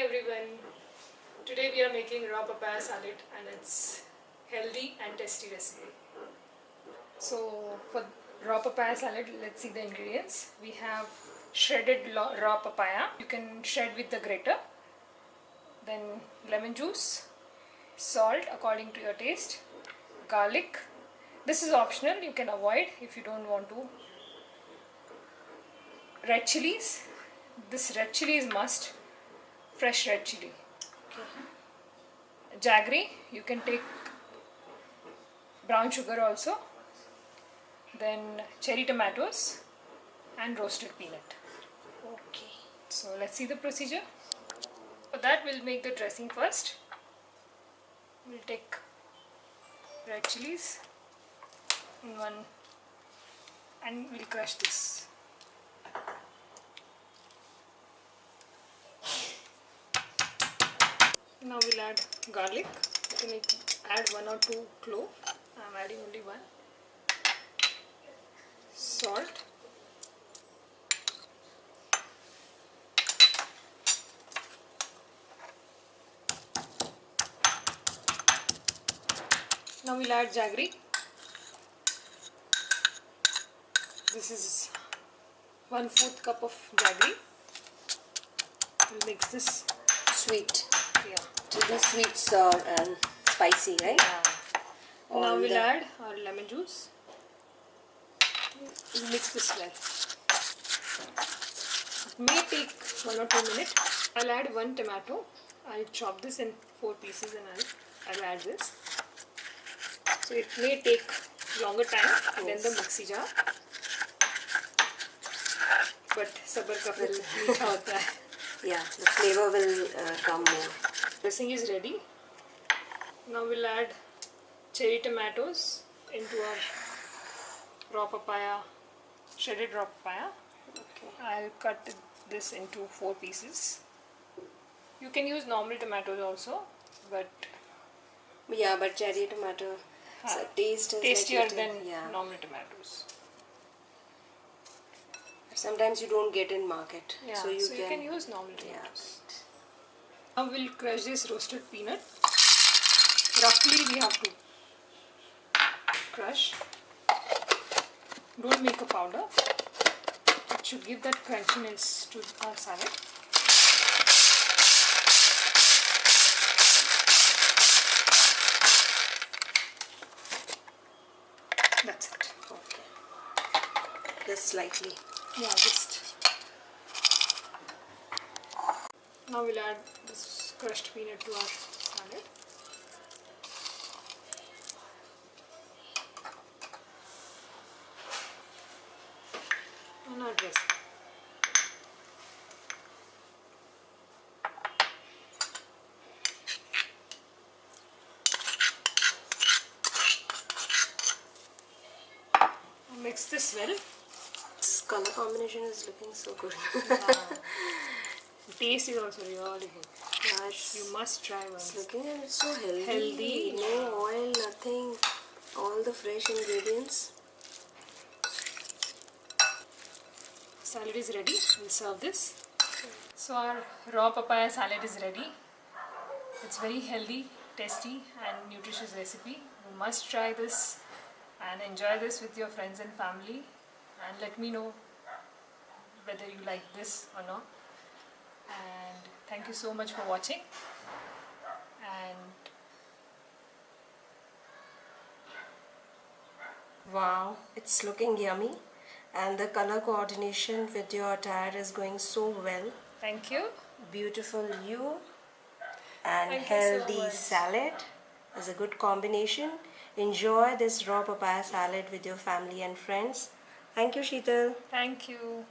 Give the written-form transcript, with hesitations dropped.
everyone. Today we are making raw papaya salad and it's healthy and tasty recipe. So for raw papaya salad, let's see the ingredients. We have shredded raw papaya. You can shred with the grater. Then lemon juice, salt according to your taste, garlic. This is optional, you can avoid if you don't want to. Red chilies. This red chili is must. Fresh red chili. Okay. Jaggery, you can take brown sugar also. Then cherry tomatoes and roasted peanut. Okay. So let's see the procedure. For that we'll make the dressing first. We'll take red chilies in one and we'll crush this. Now we'll add garlic. You can add 1 or 2 cloves. I'm adding only 1. Salt. Now we'll add jaggery. This is 1/4 cup of jaggery. We'll mix this. Sweet. Yeah. To be sweet, sour and spicy, right? Yeah. Now we'll add our lemon juice. We'll mix this well. It may take 1 or 2 minutes. I'll add 1 tomato. I'll chop this in 4 pieces and I'll add this. So it may take longer time than the mixie jar. But sabar ka fal meetha hota hai. Yeah, the flavor will come more. Dressing is ready. Now we'll add cherry tomatoes into our raw papaya, shredded raw papaya. Okay. I'll cut this into 4 pieces. You can use normal tomatoes also, but yeah, but cherry tomato taste is tastier like than yeah. normal tomatoes. Sometimes you don't get in market, Yeah, so you can use normal tomatoes. Yeah. Now we'll crush this roasted peanut. Roughly we have to crush. Don't make a powder. It should give that crunchiness to our salad. That's it. Okay. Just slightly. Yeah, just. Now we'll add this crushed peanut to our salad. And our dressing. Mix this well. This color combination is looking so good. The taste is also really good. Yeah, You must try once. it's looking and it's so healthy. Healthy. No oil, nothing. All the fresh ingredients. Salad is ready. We'll serve this. So our raw papaya salad is ready. It's very healthy, tasty and nutritious recipe. You must try this and enjoy this with your friends and family, and let me know whether you like this or not. And thank you so much for watching. And Wow, it's looking yummy, and the color coordination with your attire is going so well. thank you. Beautiful you and Thank you so healthy much. salad is a good combination. Enjoy this raw papaya salad with your family and friends. Thank you, Sheetal. Thank you.